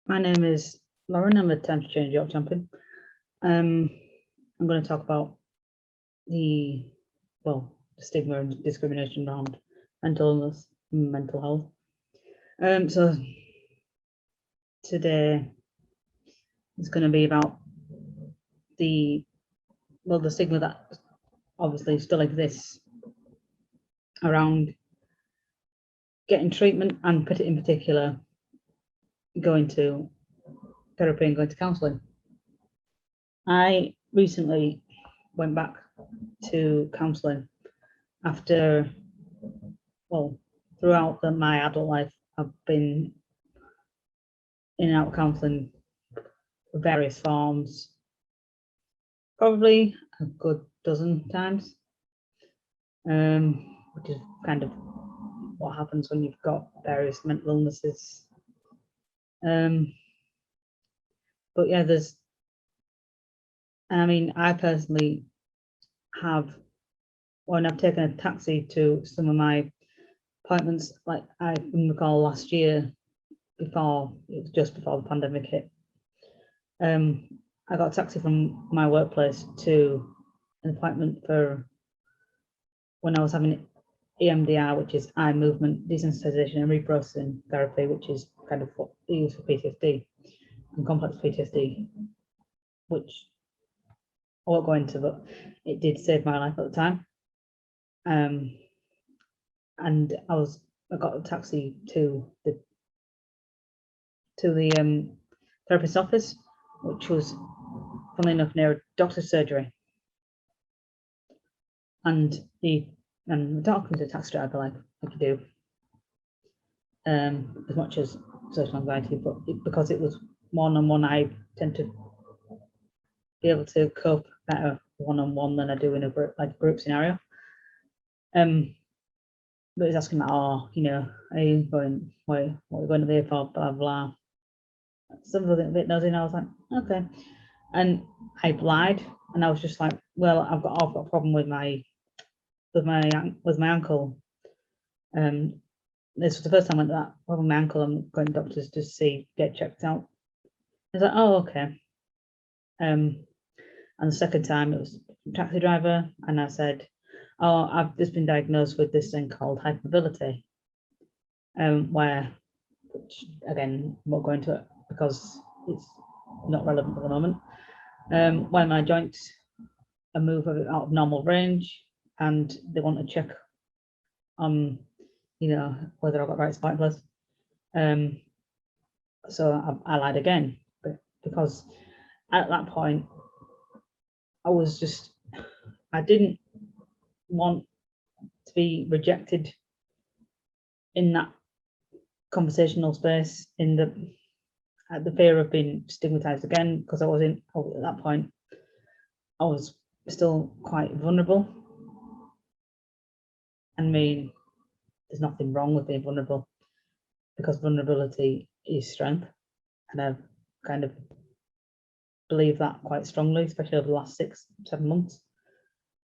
My name is Lauren. I'm a Time to Change York champion. I'm going to talk about the stigma and discrimination around mental illness and mental health. So today is going to be about the stigma that obviously still exists around getting treatment, and in particular going to therapy and going to counselling. I recently went back to counselling after, throughout my adult life, I've been in and out of counselling for various forms, probably a good dozen times, which is kind of what happens when you've got various mental illnesses. But yeah, I personally have, when I've taken a taxi to some of my appointments, like I can recall last year, it was just before the pandemic hit, I got a taxi from my workplace to an appointment for when I was having EMDR, which is eye movement desensitization and reprocessing therapy, which is kind of what they use for PTSD and complex PTSD, which I won't go into, but it did save my life at the time. And I got a taxi to the therapist's office, which was, funnily enough, near a doctor's surgery. And talking to the taxi driver like you do, as much as social anxiety, but because it was one-on-one, I tend to be able to cope better one-on-one than I do in a group scenario. But he's asking me, are you going, what are you going to there for, blah blah. Some of it a bit nosy, and I was like, okay. And I lied, and I was just like, well, I've got a problem with my ankle. This was the first time I went to that problem with my ankle. I'm going to doctors to get checked out. I was like, oh, okay. And the second time it was a taxi driver, and I said, oh, I've just been diagnosed with this thing called hyperability, which again, I won't go into it because it's not relevant at the moment, where my joints are moved out of normal range, and they want to check on, whether I've got right spine plus. So I lied again, because at that point, I didn't want to be rejected in that conversational space, at the fear of being stigmatized again, because at that point, I was still quite vulnerable. There's nothing wrong with being vulnerable, because vulnerability is strength, and I've kind of believe that quite strongly, especially over the last 6-7 months,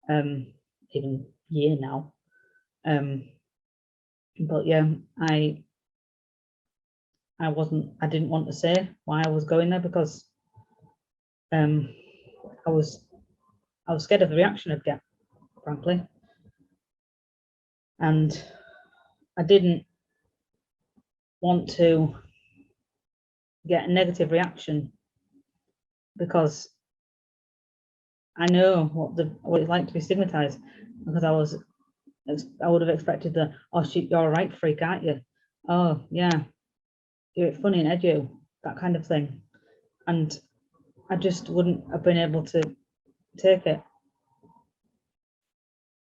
even year now. But yeah, I didn't want to say why I was going there, because I was scared of the reaction I'd get, frankly, and I didn't want to get a negative reaction, because I know what it's like to be stigmatized, because I would have expected the, oh shit, you're a right freak, aren't you? Oh yeah, you're funny and edu, that kind of thing. And I just wouldn't have been able to take it.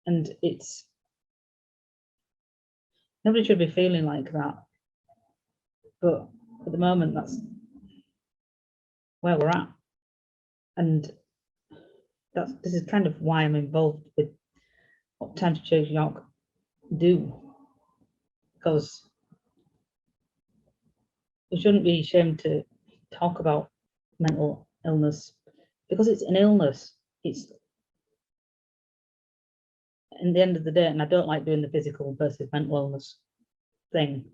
And nobody should be feeling like that. But at the moment, that's where we're at. And this is kind of why I'm involved with what Time to Change York do, because we shouldn't be ashamed to talk about mental illness, because it's an illness. It's, in the end of the day, and I don't like doing the physical versus mental illness thing,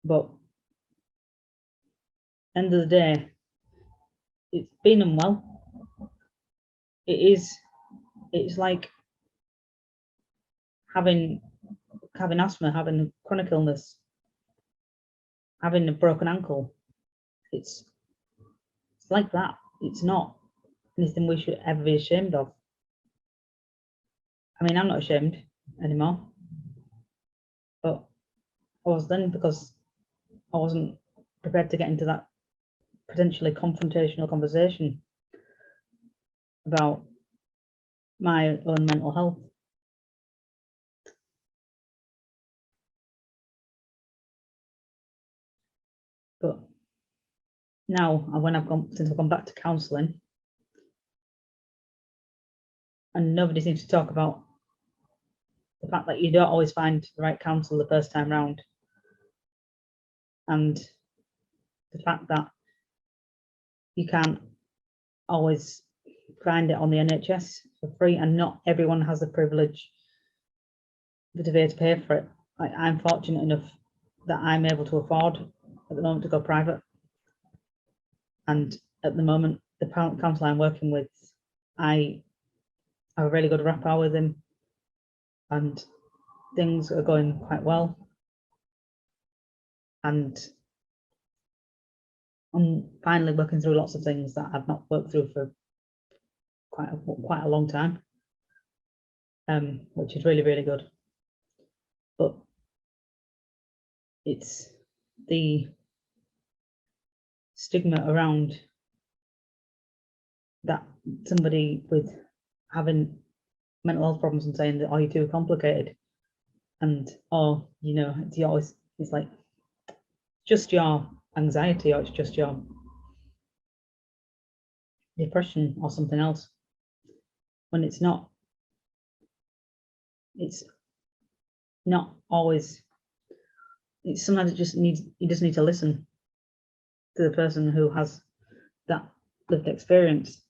but end of the day, it's being unwell. It's like having asthma, having chronic illness, having a broken ankle. It's like that. It's not anything we should ever be ashamed of. I mean, I'm not ashamed anymore, but I was then, because I wasn't prepared to get into that potentially confrontational conversation about my own mental health. But now, since I've gone back to counselling, and nobody seems to talk about the fact that you don't always find the right counsellor the first time round, and the fact that you can't always find it on the NHS for free, and not everyone has the privilege to be able to pay for it. I'm fortunate enough that I'm able to afford at the moment to go private, and at the moment the counsellor I'm working with, I have a really good rapport with him, and things are going quite well, and I'm finally working through lots of things that I've not worked through for quite a long time, which is really, really good. But it's the stigma around that somebody with having mental health problems and saying that, oh, you're too complicated, and oh, you know, it's like just your anxiety, or it's just your depression or something else, when it's not. It's not always. It's sometimes you just need to listen to the person who has that lived experience,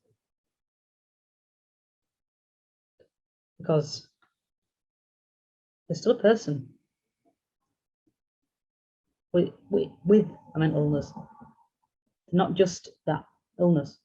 because they're still a person with a mental illness, not just that illness.